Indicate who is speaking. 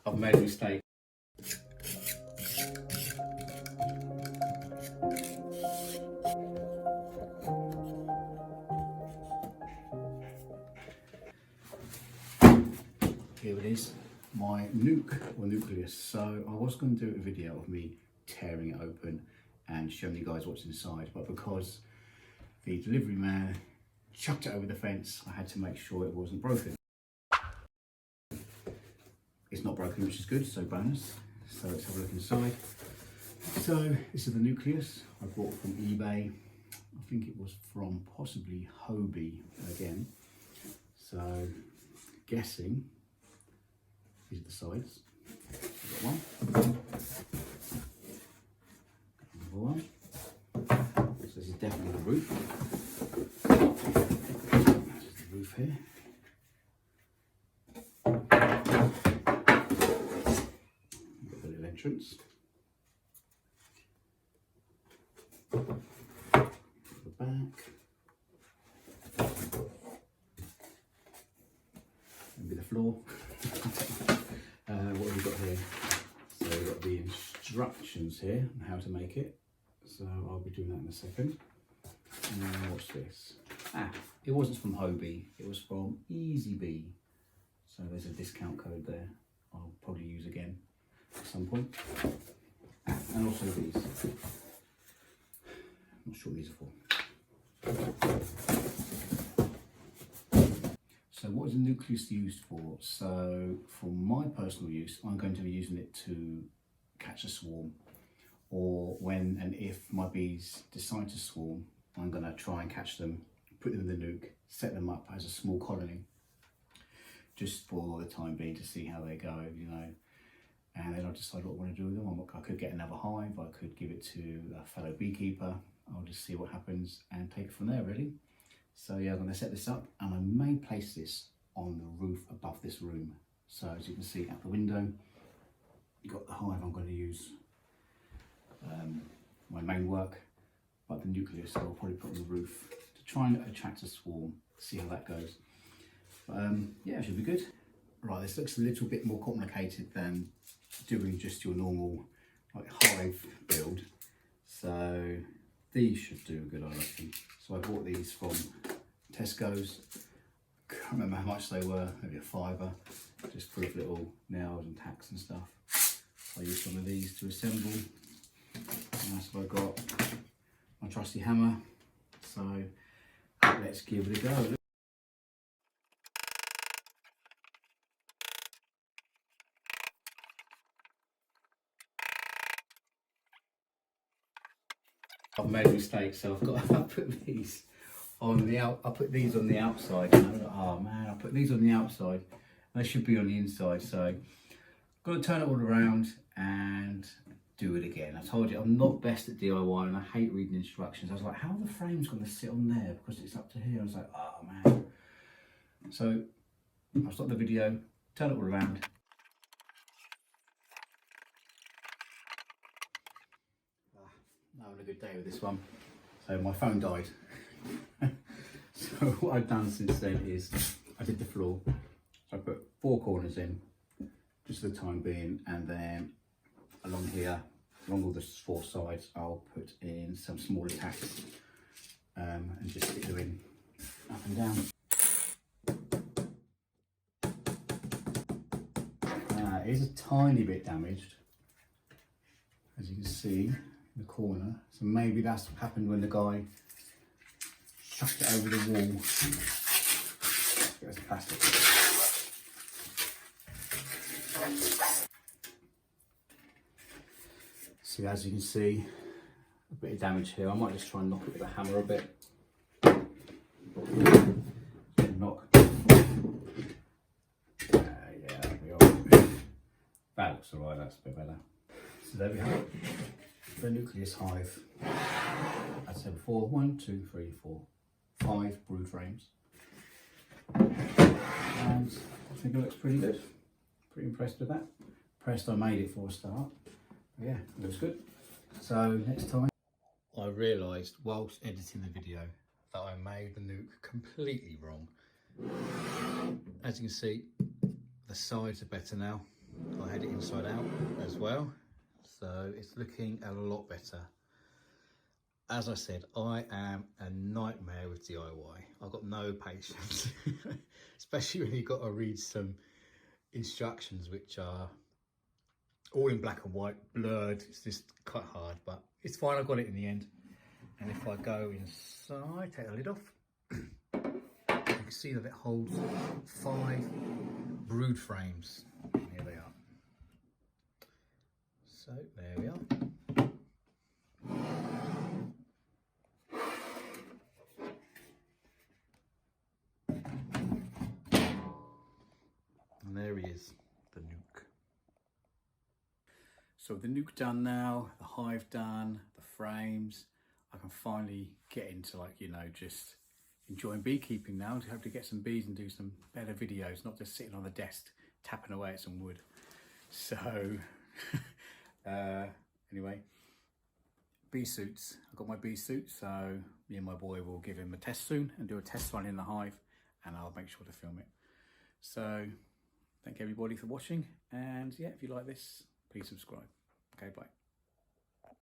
Speaker 1: I've made a mistake. Here it is, my nuke or nucleus. So I was going to do a video of me tearing it open and showing you guys what's inside, but because the delivery man chucked it over the fence, I had to make sure it wasn't broken. It's not broken, which is good, so bonus. So let's have a look inside. So this is the nucleus I bought from eBay. I think it was from possibly Hobie again. So guessing these are the sides. I've got one. Another one. So this is definitely the roof. This is the roof here. Got the little entrance. The back. Maybe the floor. What have we got here? So we've got the instructions here on how to make it. So I'll be doing that in a second. And what's this? It wasn't from Hobie, it was from Easy Bee. So there's a discount code there. I'll probably use again at some point. And also these. I'm not sure what these are for. So what is the nucleus used for? So for my personal use, I'm going to be using it to catch a swarm, or when and if my bees decide to swarm, I'm going to try and catch them, put them in the nuke, set them up as a small colony, just for the time being to see how they go, you know. And then I'll decide what I want to do with them. I could get another hive, I could give it to a fellow beekeeper. I'll just see what happens and take it from there, really. So yeah, I'm going to set this up, and I may place this on the roof above this room. So as you can see out the window, you've got the hive I'm going to use, my main work, but the nucleus I'll probably put on the roof to try and attract a swarm, see how that goes. Yeah, it should be good. Right, this looks a little bit more complicated than doing just your normal like hive build. So these should do good, I reckon. So I bought these from Tesco's. Can't remember how much they were, maybe a £5, just full of little nails and tacks and stuff. I used some of these to assemble. And that's what I got, my trusty hammer. So let's give it a go. I've made a mistake, so I put these on the I put these on the outside. And I thought, oh man, I put these on the outside. They should be on the inside. So I'm going to turn it all around and do it again. I told you I'm not best at DIY, and I hate reading instructions. I was like, how are the frames going to sit on there because it's up to here? I was like, oh man. So I'll stop the video, turn it all around. I'm having a good day with this one. So my phone died. So what I've done since then is I did the floor. So I put 4 corners in, just for the time being, and then along here, along all the 4 sides, I'll put in some smaller tacks and just stick them in up and down. It is a tiny bit damaged, as you can see in the corner. So maybe that's what happened when the guy chucked it over the wall. There's plastic. So as you can see, a bit of damage here. I might just try and knock it with a hammer a bit. Knock. Yeah, we are. That looks alright, that's a bit better. So there we have it. The Nucleus Hive. As I said before, 1, 2, 3, 4, 5 brood frames. And I think it looks pretty good. Pretty impressed with that. Impressed I made it for a start. But yeah, it looks good. So next time. I realised whilst editing the video that I made the nuke completely wrong. As you can see, the sides are better now. I had it inside out as well, so it's looking a lot better. As I said, I am a nightmare with DIY. I've got no patience, especially when you've got to read some instructions which are all in black and white, blurred. It's just quite hard, but it's fine. I got it in the end. And if I go inside, take the lid off, you can see that it holds 5 brood frames. Here they are. So there we are. And there he is, the nuke. So the nuke done now, the hive done, the frames, I can finally get into, like, you know, just enjoying beekeeping now, to hopefully get some bees and do some better videos, not just sitting on the desk tapping away at some wood. So anyway, bee suits. I've got my bee suit, so me and my boy will give him a test soon and do a test run in the hive, and I'll make sure to film it. So thank everybody for watching, and yeah, if you like this, please subscribe. Okay, bye.